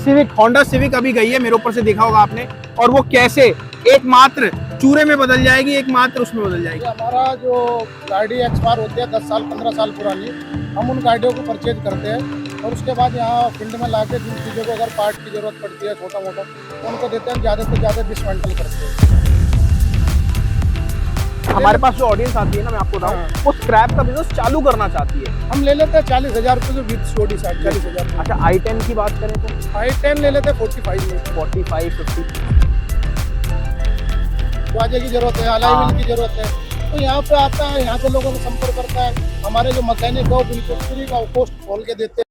Civic, Honda civic अभी गई है, मेरे ऊपर से देखा होगा आपने, और वो कैसे एकमात्र चूरे में बदल जाएगी, एकमात्र उसमें बदल जाएगी। हमारा जो गाड़ी एक्सपायर होती है 10 साल 15 साल पुरानी, हम उन गाड़ियों को परचेज करते हैं और उसके बाद यहाँ फील्ड में लाके जिन चीज़ों को अगर पार्ट की जरूरत पड़ती है छोटा मोटा, तो उनको देते हैं, ज़्यादा से ज़्यादा डिसमेंटल करते हैं। हमारे पास जो ऑडियंस आती है ना, मैं आपको बताऊं, वो स्क्रैप का बिजनेस चालू करना चाहती है। हम ले लेते हैं 40,000 रुपये विद सीओडी 40,000। अच्छा, i10 की बात करें तो i10 ले लेते हैं 45 में, 45 50। दरवाजे की जरूरत है, अलाई व्हील की जरूरत है, तो यहाँ पे आता है, यहाँ पे लोगों को संपर्क करता है। हमारे जो मैकेनिक है वो बिल्कुल फ्री का पोस्ट खोल के देते हैं।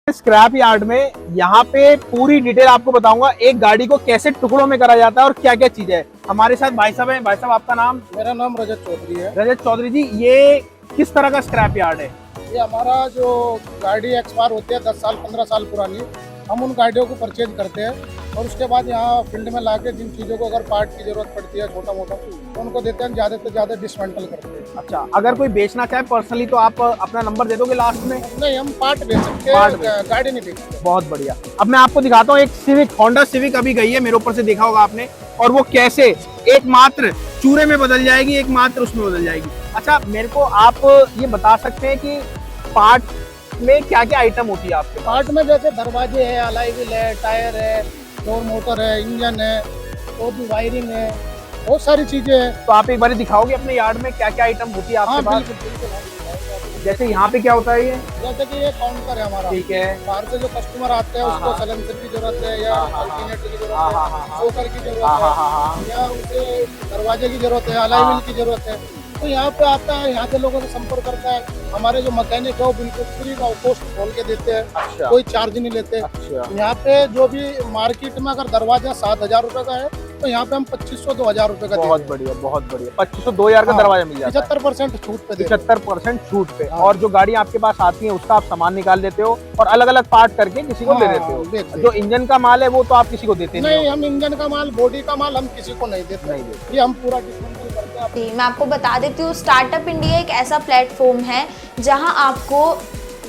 स्क्रैप यार्ड में यहाँ पे पूरी डिटेल आपको बताऊंगा, एक गाड़ी को कैसे टुकड़ों में करा जाता है और क्या क्या चीज है। हमारे साथ भाई साहब हैं। भाई साहब, आपका नाम? मेरा नाम रजत चौधरी है। रजत चौधरी जी, ये किस तरह का स्क्रैप यार्ड है? ये हमारा जो गाड़ी एक्सपायर होती है 10 साल 15 साल पुरानी, हम उन गाड़ियों को परचेज करते हैं और उसके बाद यहाँ फील्ड में लाके जिन चीज़ों को अगर पार्ट की जरूरत पड़ती है छोटा मोटा, तो उनको देते हैं, ज़्यादा से ज़्यादा डिसमेंटल करते हैं। अच्छा, अगर कोई बेचना चाहे पर्सनली तो आप अपना नंबर दे दोगे लास्ट में? नहीं, हम पार्ट बेच सकते हैं, गाड़ी नहीं बेचते। बहुत बढ़िया। अब मैं आपको दिखाता हूँ, एक सिविक, होंडा सिविक अभी गई है, मेरे ऊपर से देखा होगा आपने, और वो कैसे एकमात्र चूरे में बदल जाएगी, एकमात्र उसमें बदल जाएगी। अच्छा, मेरे को आप ये बता सकते हैं कि पार्ट में क्या क्या आइटम होती है आपके? पार्ट में जैसे दरवाजे है, अलाई व्हील है, टायर है, डोर मोटर है, इंजन है, और भी वायरिंग है, बहुत सारी चीजें हैं। तो आप एक बार दिखाओगे अपने यार्ड में क्या क्या आइटम होती है आपके पास? बिल्कुल। जैसे यहाँ पे क्या होता है ये? जैसे कि ये काउंटर है हमारा, ठीक है। बाहर से जो कस्टमर आते हैं उसको सलेंसर की जरूरत है या अल्टरनेटर की जरूरत है, शोकर की जरूरत है, या उसे दरवाजे की जरूरत है, अलाई व्हील की जरूरत है, तो यहाँ पे आता है, यहाँ से लोगों से संपर्क करता है। हमारे जो मैकेनिक है वो बिल्कुल फ्री का पोस्ट खोल के देते हैं। अच्छा। कोई चार्ज नहीं लेते। अच्छा। यहाँ पे जो भी मार्केट में अगर दरवाजा 7,000 रुपए का है, तो यहाँ पे हम 2,500 2,000 रुपए का। बहुत बढ़िया, बहुत बढ़िया। 2,500 2,000 का दरवाजा मिल जाता है। 75% छूट पे। 75% छूट पे। और जो गाड़ी आपके पास आती है उसका आप सामान निकाल लेते हो और अलग अलग पार्ट करके किसी को दे देते हो। जो इंजन का माल है वो तो आप किसी को देते नहीं, हम इंजन का माल, बॉडी का माल हम किसी को नहीं देते। ये हम पूरा डिस्मेंटल करते हैं। मैं आपको बता देती हूँ, स्टार्टअप इंडिया एक ऐसा प्लेटफॉर्म है जहाँ आपको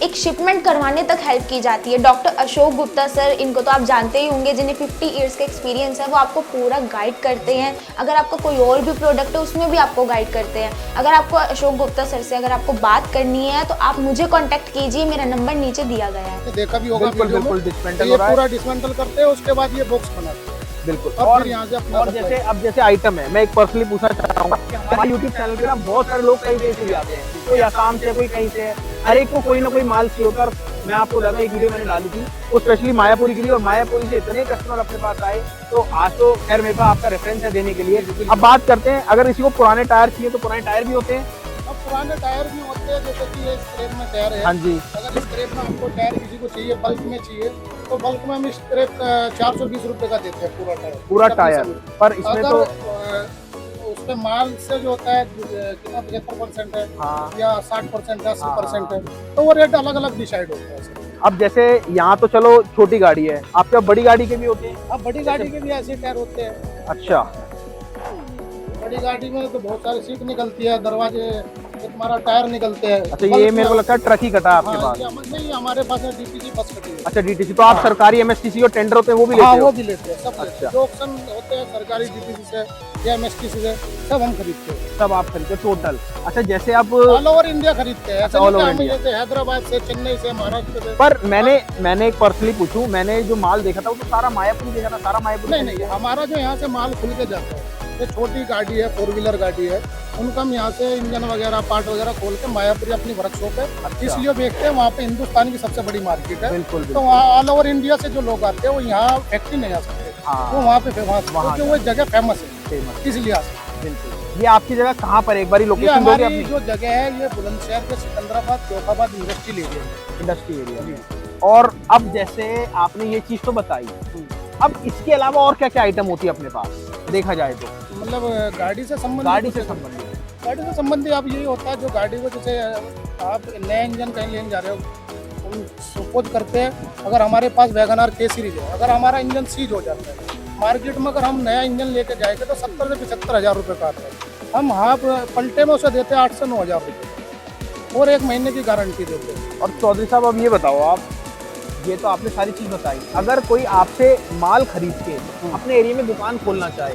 एक शिपमेंट करवाने तक हेल्प की जाती है। डॉक्टर अशोक गुप्ता सर, इनको तो आप जानते ही होंगे, जिन्हें 50 इयर्स का एक्सपीरियंस है, वो आपको पूरा गाइड करते हैं। अगर आपका कोई और भी प्रोडक्ट है उसमें भी आपको गाइड करते हैं। अगर आपको अशोक गुप्ता सर से अगर आपको बात करनी है तो आप मुझे कांटेक्ट कीजिए, मेरा नंबर नीचे दिया गया है। देखा भी होगा, बिल्कुल डिस्मेंटल ये पूरा डिस्मेंटल करते हैं, उसके बाद ये बॉक्स बनाते हैं। बिल्कुल। और यहाँ से अपना, और जैसे अब जैसे आइटम है, मैं एक पर्सनली पूछना चाहूंगा कि हमारे यूट्यूब चैनल पे ना बहुत सारे लोग कहीं से भी आते हैं, कोई आसाम से, कोई कहीं से, हर एक को कोई ना कोई माल चाहिए होता है। मैं आपको बताता हूं, एक वीडियो मैंने डाली थी वो स्पेशली मायापुरी के लिए, और मायापुरी से इतने कस्टमर अपने पास आए, तो आज तो खैर मेरे पास आपका रेफरेंस है देने के लिए। अब बात करते हैं, अगर किसी को पुराने टायर चाहिए तो पुराने टायर भी होते हैं? अब पुराने टायर भी होते हैं, जैसे कि ये स्क्रैप में टायर है। हाँ जी। अगर स्क्रैप में हमको टायर किसी को चाहिए, बल्क में चाहिए, तो बल्क में हम स्क्रैप 420 रुपए का देते हैं पूरा टायर। पूरा टायर। पर इसमें तो उसमें माल से जो होता है कितना 75% है, हाँ, या 60% है, 80% है, तो वो रेट अलग अलग डिसाइड होता है। अब जैसे यहाँ तो चलो छोटी गाड़ी है, आपके बड़ी गाड़ी के भी होते हैं? अब बड़ी गाड़ी के भी ऐसे टायर होते हैं। अच्छा। बड़ी गाड़ी में तो बहुत सारी सीट निकलती है, दरवाजे, हमारा टायर निकलते हैं। अच्छा, ये मेरे को लगता है ट्रक ही कटा है आपके पास? नहीं, हमारे पास डीटीसी बस कटी है। अच्छा, डीटीसी। तो आप सरकारी एमएसटीसी और टेंडर होते हैं वो भी लेते हाँ, हो? वो भी लेते हैं, सब। अच्छा। जो ऑप्शन होते हैं सरकारी डीटीसी से या एमएसटीसी से, सब हम खरीदते हैं। सब आप खरीदते हो टोटल? अच्छा, जैसे आप ऑल ओवर इंडिया खरीदते हैं। अच्छा, all over India। जैसे हैदराबाद से, चेन्नई से, महाराष्ट्र से। पर मैंने एक पर्सनली पूछूं, मैंने जो माल देखा था वो तो सारा मायापुरी देखा था, सारा मायापुरी? नहीं, हमारा जो यहाँ से माल खुल के जाता है, जो छोटी गाड़ी है, 4 व्हीलर गाड़ी है, उनका हम यहाँ से इंजन वगैरह, पार्ट वगैरह खोल के मायापुरी अपनी वर्कशॉप है, इसलिए बेचते हैं। वहाँ पे हिंदुस्तान की सबसे बड़ी मार्केट है। बिल्कुल। तो वहाँ ऑल ओवर इंडिया से जो लोग आते हैं वो यहाँ फैक्ट्री नहीं आ सकते। वो वहाँ पे फेमस, क्योंकि वो जगह फेमस है, इसलिए आ सकते। बिल्कुल। ये आपकी जगह कहाँ पर, एक बार ये लोकेशन दोगे? हमारी जो जगह है, ये बुलंदशहर के सिकंदराबाद चौकाबाद इंडस्ट्रियल एरिया है। Industry area. और अब जैसे आपने ये चीज तो बताई, अब इसके अलावा और क्या क्या आइटम होती है अपने पास देखा जाए तो? मतलब गाड़ी से संबंधित, गाड़ी से संबंधित अब यही होता है, जो गाड़ी को जैसे आप नया इंजन कहीं लेने जा रहे हो, हम सपोज करते हैं अगर हमारे पास वैगन आर के सीरीज है, अगर हमारा इंजन सीज हो जाता है मार्केट में, अगर हम नया इंजन लेके जाएंगे तो 70 से 75 हज़ार रुपये का आता है। हम हाफ पलटे में उसे देते हैं 8 से 9 हज़ार रुपये, और 1 महीने की गारंटी देते हैं। और चौधरी साहब, अब ये बताओ आप, ये तो आपने सारी चीज बताई। अगर कोई आपसे माल खरीद के अपने एरिया में दुकान खोलना चाहे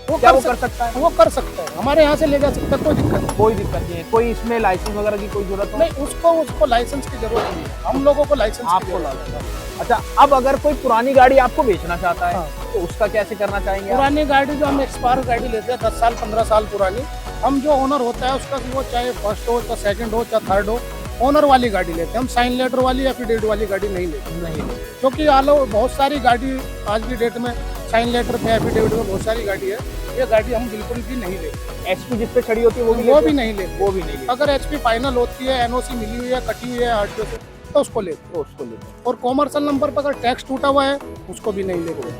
वो क्या वो कर सकता है? वो कर सकता है, हमारे यहाँ से ले जा सकता है, कोई दिक्कत नहीं। कोई दिक्कत नहीं है। कोई इसमें लाइसेंस वगैरह की कोई जरूरत नहीं, उसको लाइसेंस की जरूरत नहीं है, हम लोगों को लाइसेंस की आपको जरूरत लाइसेंस। है। अच्छा, अब अगर कोई पुरानी गाड़ी आपको बेचना चाहता है हाँ। तो उसका कैसे करना चाहेंगे आप? पुरानी गाड़ी जो हम एक्सपायर गाड़ी लेते हैं 10 साल 15 साल पुरानी, हम जो ओनर होता है उसका, वो चाहे फर्स्ट हो चाहे सेकंड हो चाहे थर्ड हो, ओनर वाली गाड़ी लेते हैं हम। साइन लेटर वाली या एफिडेविट वाली गाड़ी नहीं लेते। नहीं, क्योंकि बहुत सारी गाड़ी आज की डेट में साइन लेटर पे एफिडेविट में बहुत सारी गाड़ी है, ये गाड़ी हम बिल्कुल भी नहीं लेते। एचपी जिस पे चढ़ी होती है वो भी वो लेते भी हैं? नहीं लेते। वो भी नहीं लेते। अगर एचपी फाइनल होती है, एनओसी मिली हुई है, कटी हुई है आरटीओ से, तो उसको लेते तो उसको लेते हैं। हैं। और कॉमर्शियल नंबर पर अगर टैक्स टूटा हुआ है उसको भी नहीं लेते।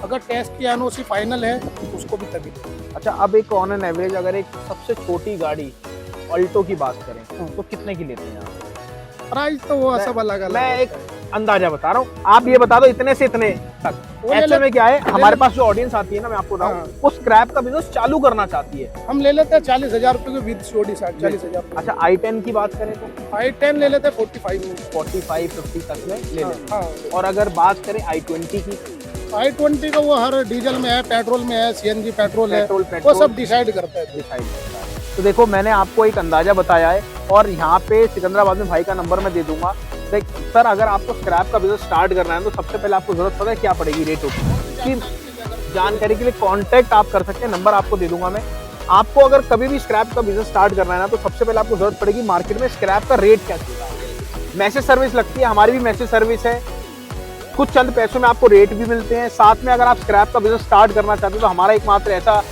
अगर टैक्स की एनओसी फाइनल है उसको भी तभी लेते हैं। अच्छा, अब एक ऑन एन एवरेज अगर एक सबसे छोटी गाड़ी ऑल्टो की बात करें तो कितने की लेते हैं आप? प्राइस तो वो सब अलग अलग मैं एक अंदाजा बता रहा हूँ, आप ये बता दो इतने से इतने तक। वो ले एक्चुअल में क्या है, हमारे ले- पास जो ऑडियंस आती है ना, मैं आपको बताऊं, हाँ। वो स्क्रैप का बिजनेस चालू करना चाहती है। हम ले लेते हैं 40,000 रुपये के विद सीओडी 40,000। अच्छा, i10 की बात करें तो i10 ले लेते हैं 45 में। 45-50 तक में ले लेते हाँ, हैं। और अगर बात करें i20 की, i20 का वो हर डीजल में है, पेट्रोल में है, सीएनजी पेट्रोल है, पेट्रोल वो सब डिसाइड करता है। डिसाइड करता है। तो देखो, मैंने आपको एक अंदाजा बताया है और यहाँ पे सिकंदराबाद में भाई का नंबर मैं दे दूंगा। देख सर, अगर आपको स्क्रैप का बिजनेस स्टार्ट करना है तो सबसे पहले आपको जरूरत पता है क्या पड़ेगी? रेट की जानकारी के लिए कांटेक्ट आप कर सकते हैं, नंबर आपको दे दूंगा मैं। आपको अगर कभी भी स्क्रैप का बिजनेस स्टार्ट करना है ना, तो सबसे पहले आपको जरूरत पड़ेगी मार्केट में स्क्रैप का रेट क्या चल रहा है। मैसेज सर्विस लगती है, हमारी भी मैसेज सर्विस है, कुछ चंद पैसों में आपको रेट भी मिलते हैं। साथ में अगर आप स्क्रैप का बिजनेस स्टार्ट करना चाहते हो तो हमारा एकमात्र ऐसा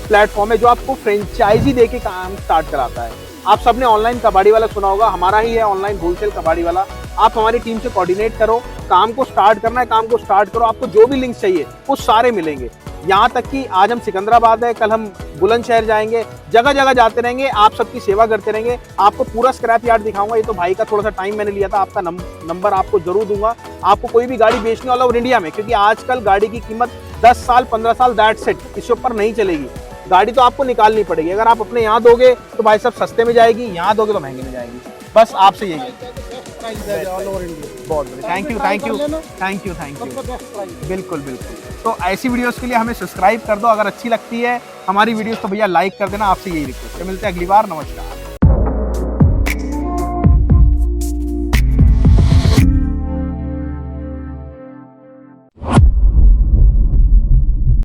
प्लेटफॉर्म है जो आपको फ्रेंचाइजी देके काम स्टार्ट कराता है। आप सबने ऑनलाइन कबाड़ी वाला सुना होगा, हमारा ही है ऑनलाइन होलसेल कबाड़ी वाला। आप हमारी टीम से कोऑर्डिनेट करो, काम को स्टार्ट करना है, काम को स्टार्ट करो। आपको जो भी लिंक चाहिए वो सारे मिलेंगे। यहाँ तक कि आज हम सिकंदराबाद है, कल हम बुलंदशहर जाएंगे, जगह जगह जाते रहेंगे, आप सबकी सेवा करते रहेंगे। आपको पूरा स्क्रैप यार्ड दिखाऊंगा। ये तो भाई का थोड़ा सा टाइम मैंने लिया था, आपका नंबर आपको जरूर दूंगा। आपको कोई भी गाड़ी बेचनी ऑल ओवर इंडिया में, क्योंकि आजकल गाड़ी की कीमत 10 साल 15 साल दैट सेट, इससे ऊपर नहीं चलेगी। गाड़ी तो आपको निकालनी पड़ेगी। अगर आप अपने यहाँ दोगे तो भाई साहब सस्ते में जाएगी, यहाँ दोगे तो महंगे में जाएगी। बस आपसे यही है। All over India. बहुत बढ़िया, thank you thank you thank you thank you. बिल्कुल बिल्कुल। तो ऐसी वीडियोस के लिए हमें सब्सक्राइब कर दो। अगर अच्छी लगती है हमारी वीडियोस तो भैया लाइक कर देना। आपसे यही रिक्वेस्ट है। मिलते हैं अगली बार। नमस्कार।